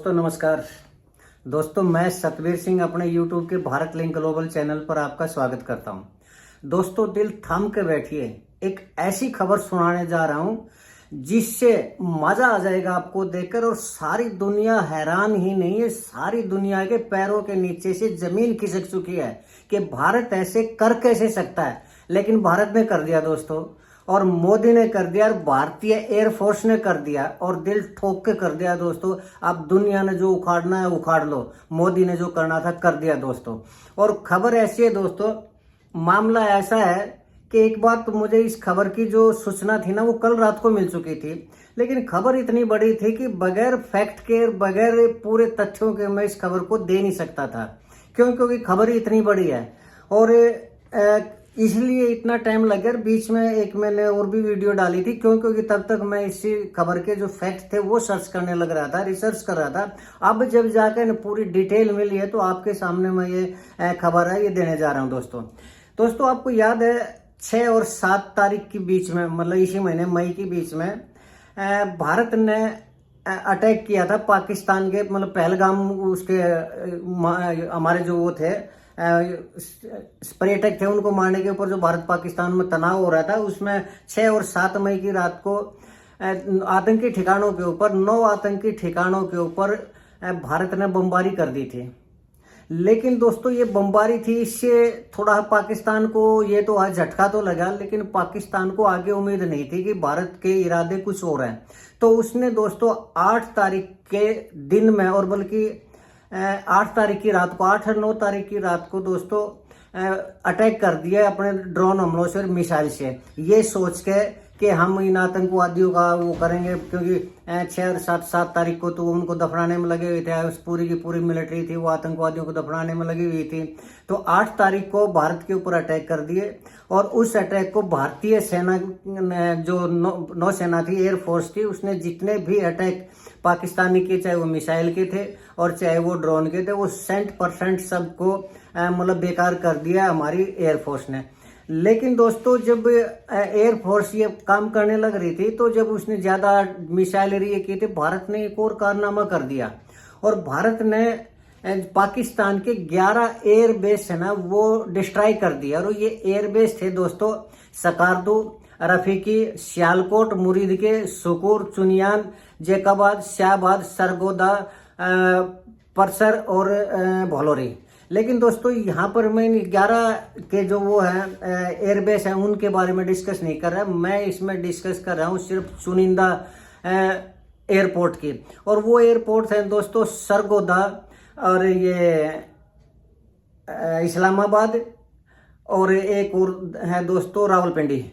दोस्तों नमस्कार। दोस्तों मैं सतवीर सिंह अपने YouTube के भारत लिंक ग्लोबल चैनल पर आपका स्वागत करता हूं। दोस्तों दिल थाम के बैठिए, एक ऐसी खबर सुनाने जा रहा हूं जिससे मजा आ जाएगा आपको देखकर, और सारी दुनिया हैरान ही नहीं है, सारी दुनिया के पैरों के नीचे से जमीन खिसक चुकी है कि भारत ऐसे कर कैसे सकता है। लेकिन भारत ने कर दिया दोस्तों, और मोदी ने कर दिया, और भारतीय एयरफोर्स ने कर दिया, और दिल ठोक के कर दिया दोस्तों। अब दुनिया ने जो उखाड़ना है उखाड़ लो, मोदी ने जो करना था कर दिया दोस्तों। और खबर ऐसी है दोस्तों, मामला ऐसा है कि एक बार तो मुझे इस खबर की जो सूचना थी ना वो कल रात को मिल चुकी थी, लेकिन खबर इतनी बड़ी थी कि बगैर फैक्ट के, बगैर पूरे तथ्यों के मैं इस खबर को दे नहीं सकता था। क्योंकि खबर ही इतनी बड़ी है, और इसलिए इतना टाइम लग गया। बीच में एक मैंने और भी वीडियो डाली थी, क्योंकि तब तक मैं इसी खबर के जो फैक्ट थे वो सर्च करने लग रहा था, रिसर्च कर रहा था। अब जब जाकर पूरी डिटेल मिली है तो आपके सामने मैं ये खबर है ये देने जा रहा हूं दोस्तों। आपको याद है 6 और 7 तारीख के बीच में, मतलब इसी महीने मई के बीच में भारत ने अटैक किया था पाकिस्तान के, मतलब पहलगाम, उसके हमारे जो वो थे पर्यटक थे उनको मारने के ऊपर जो भारत पाकिस्तान में तनाव हो रहा था, उसमें 6 और 7 मई की रात को आतंकी ठिकानों के ऊपर 9 आतंकी ठिकानों के ऊपर भारत ने बमबारी कर दी थी। लेकिन दोस्तों ये बमबारी थी, इससे थोड़ा पाकिस्तान को ये तो आज झटका तो लगा, लेकिन पाकिस्तान को आगे उम्मीद नहीं थी कि भारत के इरादे कुछ और हैं। तो उसने दोस्तों 8 तारीख के दिन में, और बल्कि 8 तारीख की रात को, 8 और 9 तारीख की रात को दोस्तों अटैक कर दिया अपने ड्रोन हमलों से और मिसाइल से, ये सोच के कि हम इन आतंकवादियों का वो करेंगे। क्योंकि 6 और 7 तारीख को तो उनको दफनाने में लगे हुए थे, उस पूरी की पूरी मिलिट्री थी वो आतंकवादियों को दफनाने में लगी हुई थी। तो 8 तारीख को भारत के ऊपर अटैक कर दिए, और उस अटैक को भारतीय सेना, जो नौसेना थी, एयरफोर्स थी, उसने जितने भी अटैक पाकिस्तानी के, चाहे वो मिसाइल के थे और चाहे वो ड्रोन के थे, वो 100% सबको मतलब बेकार कर दिया हमारी एयरफोर्स ने। लेकिन दोस्तों जब एयरफोर्स ये काम करने लग रही थी, तो जब उसने ज्यादा मिसाइलरी ये की थी, भारत ने एक और कारनामा कर दिया, और भारत ने पाकिस्तान के 11 एयरबेस है ना वो डिस्ट्रॉय कर दिया। और ये एयरबेस थे दोस्तों स्कार्दू, रफीकी, सियालकोट, मुरीद के, सुकूर, चुनियान, जैकाबाद, शाहबाद, सरगोदा, परसर और भोलोरी। लेकिन दोस्तों यहाँ पर मैं 11 के जो वो है एयरबेस हैं उनके बारे में डिस्कस नहीं कर रहा, मैं इसमें डिस्कस कर रहा हूँ सिर्फ चुनिंदा एयरपोर्ट की। और वो एयरपोर्ट है दोस्तों सरगोदा, और ये इस्लामाबाद, और एक और है दोस्तों रावलपिंडी,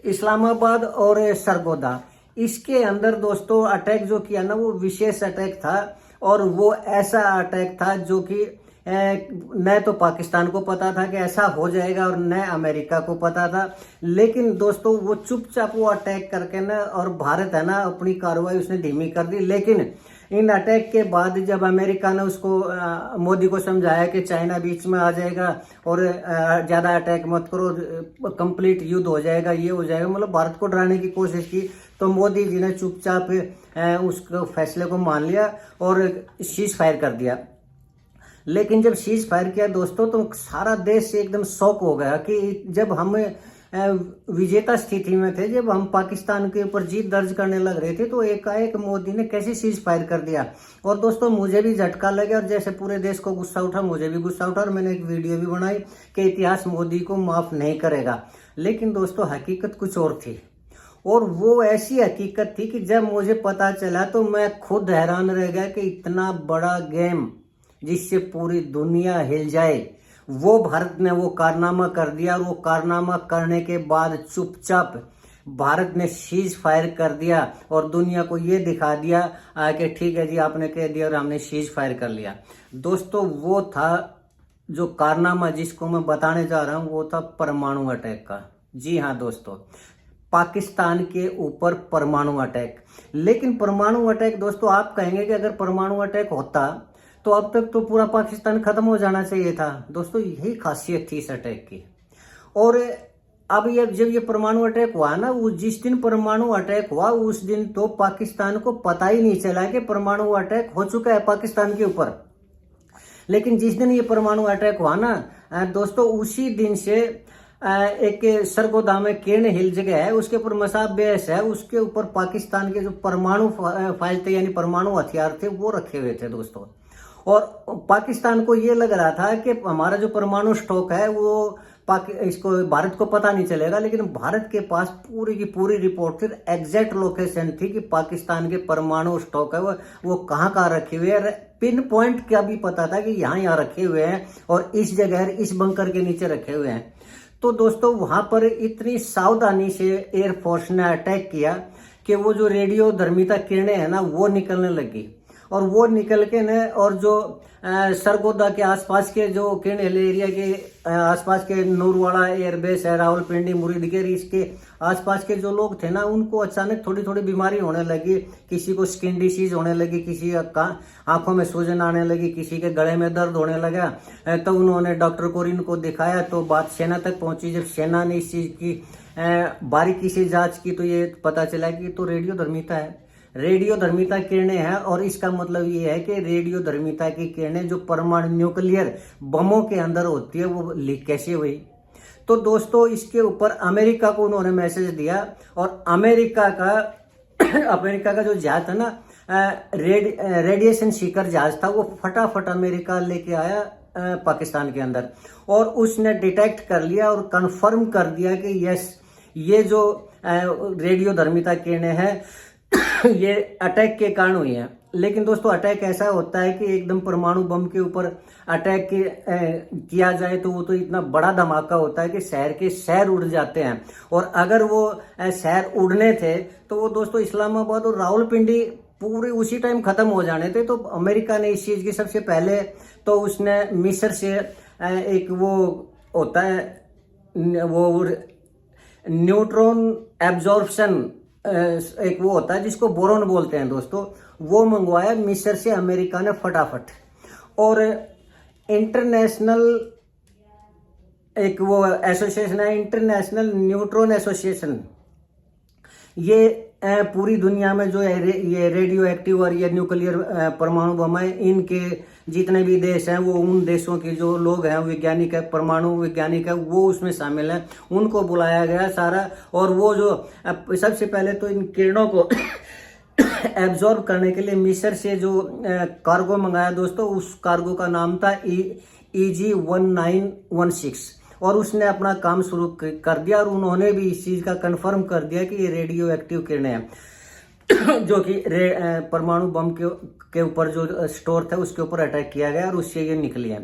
इस्लामाबाद और सरगोदा। इसके अंदर दोस्तों अटैक जो किया ना वो विशेष अटैक था, और वो ऐसा अटैक था जो कि न तो पाकिस्तान को पता था कि ऐसा हो जाएगा, और न अमेरिका को पता था। लेकिन दोस्तों वो चुपचाप वो अटैक करके ना, और भारत है ना अपनी कार्रवाई उसने धीमी कर दी। लेकिन इन अटैक के बाद जब अमेरिका ने उसको मोदी को समझाया कि चाइना बीच में आ जाएगा और ज्यादा अटैक मत करो, कंप्लीट युद्ध हो जाएगा, ये हो जाएगा, मतलब भारत को डराने की कोशिश की, तो मोदी जी ने चुपचाप उस फैसले को मान लिया और सीज फायर कर दिया। लेकिन जब सीज फायर किया दोस्तों तो सारा देश एकदम शॉक हो गया कि जब हम विजेता स्थिति में थे, जब हम पाकिस्तान के ऊपर जीत दर्ज करने लग रहे थे, तो एकाएक मोदी ने कैसे सीज फायर कर दिया। और दोस्तों मुझे भी झटका लगा, और जैसे पूरे देश को गुस्सा उठा मुझे भी गुस्सा उठा, और मैंने एक वीडियो भी बनाई कि इतिहास मोदी को माफ नहीं करेगा। लेकिन दोस्तों हकीकत कुछ और थी, और वो ऐसी हकीकत थी कि जब मुझे पता चला तो मैं खुद हैरान रह गया कि इतना बड़ा गेम जिससे पूरी दुनिया हिल जाए, वो भारत ने वो कारनामा कर दिया। और वो कारनामा करने के बाद चुपचाप भारत ने सीज फायर कर दिया, और दुनिया को ये दिखा दिया कि ठीक है जी आपने कह दिया और हमने सीज फायर कर लिया। दोस्तों वो था जो कारनामा जिसको मैं बताने जा रहा हूँ, वो था परमाणु अटैक का। जी हाँ दोस्तों, पाकिस्तान के ऊपर परमाणु अटैक। लेकिन परमाणु अटैक दोस्तों, आप कहेंगे कि अगर परमाणु अटैक होता तो अब तक तो पूरा पाकिस्तान खत्म हो जाना चाहिए था। दोस्तों यही खासियत थी इस अटैक की। और अब ये जब ये परमाणु अटैक हुआ ना, वो जिस दिन परमाणु अटैक हुआ उस दिन तो पाकिस्तान को पता ही नहीं चला कि परमाणु अटैक हो चुका है पाकिस्तान के ऊपर। लेकिन जिस दिन ये परमाणु अटैक हुआ ना दोस्तों, उसी दिन से एक सरगोदा में केन हिल जगह है, उसके ऊपर मसाब बेस है, उसके ऊपर पाकिस्तान के जो परमाणु फाइल थे यानी परमाणु हथियार थे वो रखे हुए थे दोस्तों। और पाकिस्तान को ये लग रहा था कि हमारा जो परमाणु स्टॉक है वो इसको भारत को पता नहीं चलेगा, लेकिन भारत के पास पूरी की पूरी रिपोर्ट थी, एग्जैक्ट लोकेशन थी कि पाकिस्तान के परमाणु स्टॉक है वो कहाँ रखे हुए हैं, पिन पॉइंट का भी पता था कि यहाँ रखे हुए हैं और इस जगह इस बंकर के नीचे रखे हुए हैं। तो दोस्तों वहां पर इतनी सावधानी से एयरफोर्स ने अटैक किया कि वो जो रेडियो धर्मिता किरणें है ना वो निकलने लगी, और वो निकल के न और जो सरगोदा के आसपास के जो किरण हिल एरिया के आसपास के नूरवाड़ा एयरबेस है, रावलपिंडी, मुरीदगढ़, इसके आसपास के जो लोग थे ना उनको अचानक थोड़ी थोड़ी बीमारी होने लगी। किसी को स्किन डिसीज होने लगी, किसी का आंखों में सूजन आने लगी, किसी के गले में दर्द होने लगा। तो उन्होंने डॉक्टर को इनको दिखाया तो बात सेना तक पहुंची। जब सेना ने इस चीज की बारीकी से जांच की तो ये पता चला कि तो रेडियो धर्मिता है, रेडियो धर्मिता किरणें हैं। और इसका मतलब ये है कि रेडियो धर्मिता की किरणें जो परमाणु न्यूक्लियर बमों के अंदर होती है वो लीक कैसे हुई। तो दोस्तों इसके ऊपर अमेरिका को उन्होंने मैसेज दिया, और अमेरिका का जो जहाज था ना रेडिएशन सीकर जहाज था, वो फटाफट अमेरिका लेके आया पाकिस्तान के अंदर, और उसने डिटेक्ट कर लिया और कंफर्म कर दिया कि यस ये जो रेडियो धर्मिता किरणें हैं ये अटैक के कारण हुई है। लेकिन दोस्तों अटैक ऐसा होता है कि एकदम परमाणु बम के ऊपर अटैक किया जाए तो वो तो इतना बड़ा धमाका होता है कि शहर के शहर उड़ जाते हैं। और अगर वो शहर उड़ने थे तो वो दोस्तों इस्लामाबाद और रावलपिंडी पूरे उसी टाइम खत्म हो जाने थे। तो अमेरिका ने इस चीज की सबसे पहले तो उसने मिस्र से एक वो होता है वो न्यूट्रॉन एब्जॉर्प्शन एक वो होता है जिसको बोरॉन बोलते हैं दोस्तों, वो मंगवाया मिस्र से अमेरिका ने फटाफट। और इंटरनेशनल एक वो एसोसिएशन है, इंटरनेशनल न्यूट्रॉन एसोसिएशन, ये पूरी दुनिया में जो ये रेडियो एक्टिव और ये न्यूक्लियर परमाणु बम है, इनके जितने भी देश हैं वो उन देशों के जो लोग हैं वैज्ञानिक है, परमाणु वैज्ञानिक है, वो उसमें शामिल हैं, उनको बुलाया गया सारा। और वो जो सबसे पहले तो इन किरणों को एब्जॉर्ब करने के लिए मिस्र से जो कार्गो मंगाया दोस्तों, उस कार्गो का नाम था EG-1916, और उसने अपना काम शुरू कर दिया। और उन्होंने भी इस चीज का कंफर्म कर दिया कि ये रेडियो एक्टिव किरणें हैं जो कि परमाणु बम के ऊपर जो स्टोर था उसके ऊपर अटैक किया गया और उससे ये निकली है।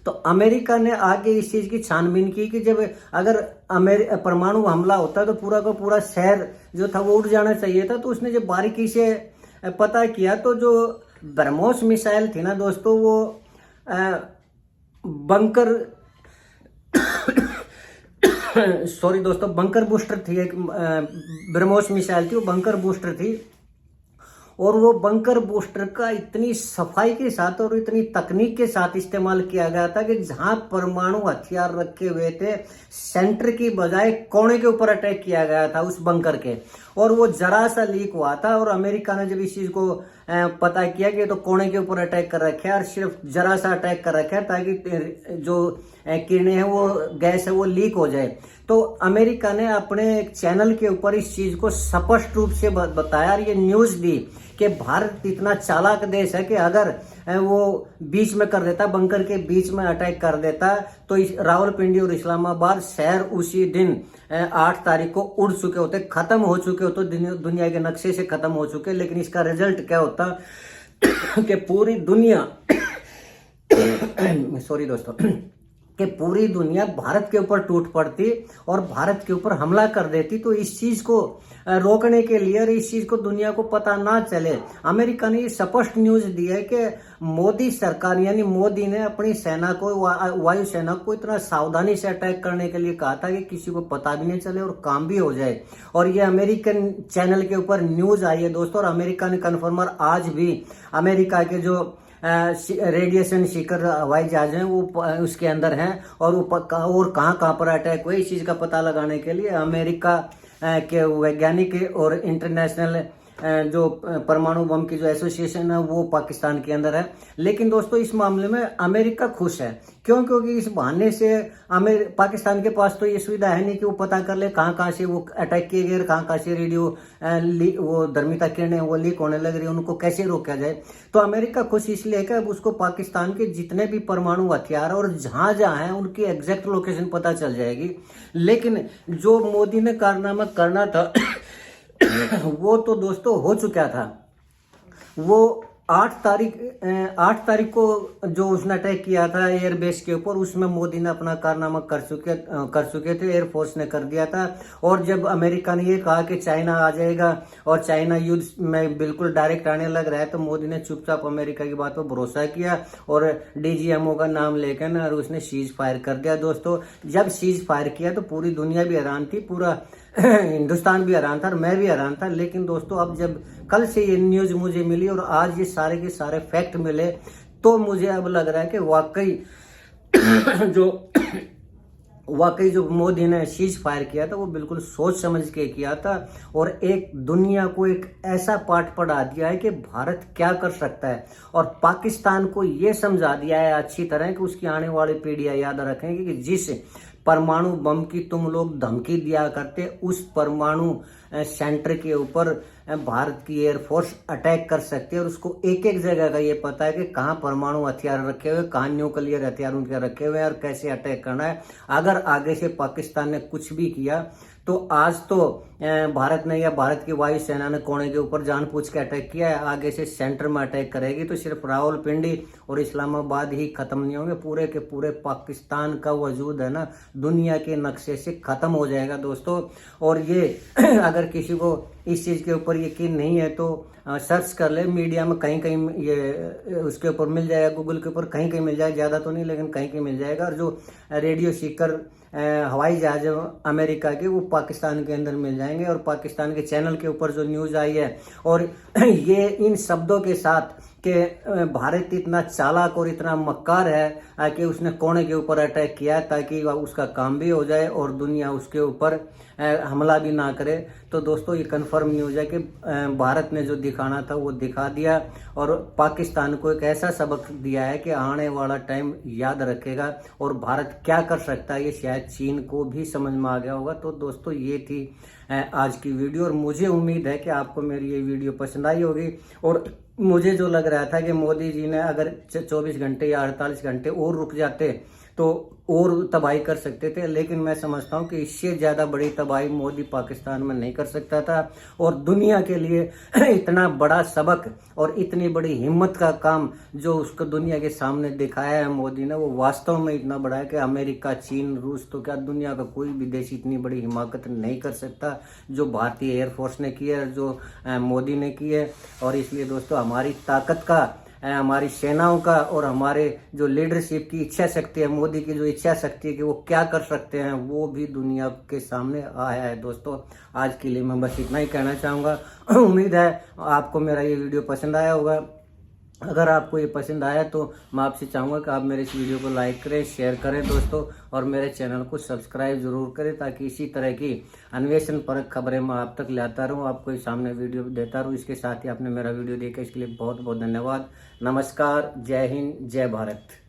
तो अमेरिका ने आगे इस चीज की छानबीन की कि जब अगर परमाणु हमला होता है तो पूरा का पूरा शहर जो था वो उड़ जाना चाहिए था। तो उसने जब बारीकी से पता किया तो जो ब्रह्मोस मिसाइल थी ना दोस्तों, वो बंकर सॉरी दोस्तों बंकर बूस्टर थी, एक ब्रह्मोस मिसाइल थी, वो बंकर बूस्टर थी। और वो बंकर बूस्टर का इतनी सफाई के साथ और इतनी तकनीक के साथ इस्तेमाल किया गया था कि जहां परमाणु हथियार रखे हुए थे सेंटर की बजाय कोने के ऊपर अटैक किया गया था उस बंकर के, और वो जरा सा लीक हुआ था। और अमेरिका ने जब इस चीज को पता किया कि तो कोने के ऊपर अटैक कर रखे है और सिर्फ जरा सा अटैक कर रखे है ताकि जो किरणें हैं वो गैस है वो लीक हो जाए, तो अमेरिका ने अपने एक चैनल के ऊपर इस चीज को स्पष्ट रूप से बताया और ये न्यूज दी कि भारत इतना चालाक देश है कि अगर वो बीच में कर देता, बंकर के बीच में अटैक कर देता, तो रावलपिंडी और इस्लामाबाद शहर उसी दिन 8 तारीख को उड़ चुके होते, खत्म हो चुके होते, दुनिया के नक्शे से खत्म हो चुके। लेकिन इसका रिजल्ट क्या होता कि पूरी दुनिया सॉरी दोस्तों कि पूरी दुनिया भारत के ऊपर टूट पड़ती और भारत के ऊपर हमला कर देती। तो इस चीज को रोकने के लिए और इस चीज को दुनिया को पता ना चले, अमेरिका ने स्पष्ट न्यूज दी है कि मोदी सरकार यानी मोदी ने अपनी सेना को, वायुसेना को इतना सावधानी से अटैक करने के लिए कहा था कि किसी को पता भी नहीं चले और काम भी हो जाए। और ये अमेरिकन चैनल के ऊपर न्यूज आई है दोस्तों, और अमेरिका ने कन्फर्मर आज भी अमेरिका के जो रेडिएशन सीकर हवाई जहाज हैं वो उसके अंदर हैं, और वो और कहाँ कहाँ पर अटैक हुए इस चीज़ का पता लगाने के लिए अमेरिका के वैज्ञानिक और इंटरनेशनल जो परमाणु बम की जो एसोसिएशन है वो पाकिस्तान के अंदर है। लेकिन दोस्तों इस मामले में अमेरिका खुश है, क्यों? क्योंकि इस बहाने से पाकिस्तान के पास तो ये सुविधा है नहीं कि वो पता कर ले कहाँ कहाँ से वो अटैक किए गए, कहाँ कहाँ से रेडियो वो धर्मिता किरणें वो लीक होने लग रही है, उनको कैसे रोका जाए। तो अमेरिका खुश इसलिए है कि अब उसको पाकिस्तान के जितने भी परमाणु हथियार और जहाँ जहाँ हैं उनकी एग्जैक्ट लोकेशन पता चल जाएगी। लेकिन जो मोदी ने कारनामा करना था वो तो दोस्तों हो चुका था। वो 8 तारीख को जो उसने अटैक किया था एयरबेस के ऊपर, उसमें मोदी ने अपना कारनामा कर चुके थे, एयरफोर्स ने कर दिया था। और जब अमेरिका ने ये कहा कि चाइना आ जाएगा और चाइना युद्ध में बिल्कुल डायरेक्ट आने लग रहा है, तो मोदी ने चुपचाप अमेरिका की बात पर भरोसा किया और डीजीएमओ का नाम लेकर ना उसने सीज फायर कर दिया। दोस्तों जब सीज फायर किया तो पूरी दुनिया भी हैरान थी, पूरा हिंदुस्तान भी हैरान था और मैं भी हैरान था। लेकिन दोस्तों अब जब कल से ये न्यूज मुझे मिली और आज ये सारे के सारे फैक्ट मिले, तो मुझे अब लग रहा है कि वाकई जो मोदी ने सीज फायर किया था वो बिल्कुल सोच समझ के किया था, और एक दुनिया को एक ऐसा पाठ पढ़ा दिया है कि भारत क्या कर सकता है, और पाकिस्तान को ये समझा दिया है अच्छी तरह कि उसकी आने वाली पीढ़ियां याद रखेंगे कि जिस परमाणु बम की तुम लोग धमकी दिया करते, उस परमाणु सेंटर के ऊपर भारत की एयरफोर्स अटैक कर सकती है, और उसको एक एक जगह का ये पता है कि कहाँ परमाणु हथियार रखे हुए, कहाँ न्यूक्लियर हथियार उनके रखे हुए हैं और कैसे अटैक करना है। अगर आगे से पाकिस्तान ने कुछ भी किया तो आज तो भारत ने या भारत की वायुसेना ने कोने के ऊपर जानबूझ के अटैक किया है, आगे से सेंटर में अटैक करेगी तो सिर्फ रावलपिंडी और इस्लामाबाद ही खत्म नहीं होंगे, पूरे के पूरे पाकिस्तान का वजूद है ना दुनिया के नक्शे से खत्म हो जाएगा दोस्तों। और ये अगर किसी को इस चीज़ के ऊपर यकीन नहीं है तो सर्च कर ले, मीडिया में कहीं कहीं ये उसके ऊपर मिल जाएगा, गूगल के ऊपर कहीं कहीं मिल जाएगा, ज़्यादा तो नहीं लेकिन कहीं कहीं मिल जाएगा। और जो रेडियो सीकर हवाई जहाज अमेरिका के वो पाकिस्तान के अंदर मिल जाएंगे, और पाकिस्तान के चैनल के ऊपर जो न्यूज़ आई है और ये इन शब्दों के साथ कि भारत इतना चालाक और इतना मक्कार है कि उसने कोने के ऊपर अटैक किया ताकि उसका काम भी हो जाए और दुनिया उसके ऊपर हमला भी ना करे। तो दोस्तों ये कंफर्म न्यूज़ है कि भारत ने जो दिखाना था वो दिखा दिया, और पाकिस्तान को एक ऐसा सबक दिया है कि आने वाला टाइम याद रखेगा और भारत क्या कर सकता है ये शायद चीन को भी समझ में आ गया होगा। तो दोस्तों ये थी आज की वीडियो, और मुझे उम्मीद है कि आपको मेरी ये वीडियो पसंद आई होगी। और मुझे जो लग रहा था कि मोदी जी ने अगर 24 घंटे या 48 घंटे और रुक जाते तो और तबाही कर सकते थे, लेकिन मैं समझता हूँ कि इससे ज़्यादा बड़ी तबाही मोदी पाकिस्तान में नहीं कर सकता था। और दुनिया के लिए इतना बड़ा सबक और इतनी बड़ी हिम्मत का काम जो उसको दुनिया के सामने दिखाया है मोदी ने, वो वास्तव में इतना बड़ा है कि अमेरिका, चीन, रूस तो क्या दुनिया का कोई भी देश इतनी बड़ी हिमाकत नहीं कर सकता जो भारतीय एयरफोर्स ने की है, जो मोदी ने की है। और इसलिए दोस्तों हमारी ताकत का, हमारी सेनाओं का और हमारे जो लीडरशिप की इच्छा शक्ति है, मोदी की जो इच्छा शक्ति है कि वो क्या कर सकते हैं, वो भी दुनिया के सामने आया है। दोस्तों आज के लिए मैं बस इतना ही कहना चाहूँगा। उम्मीद है आपको मेरा ये वीडियो पसंद आया होगा। अगर आपको ये पसंद आया तो मैं आपसे चाहूँगा कि आप मेरे इस वीडियो को लाइक करें, शेयर करें दोस्तों, और मेरे चैनल को सब्सक्राइब जरूर करें ताकि इसी तरह की अन्वेषण परक खबरें मैं आप तक लाता रहूँ, आपको सामने वीडियो देता रहूँ। इसके साथ ही आपने मेरा वीडियो देखा इसके लिए बहुत बहुत धन्यवाद। नमस्कार, जय हिंद, जय भारत।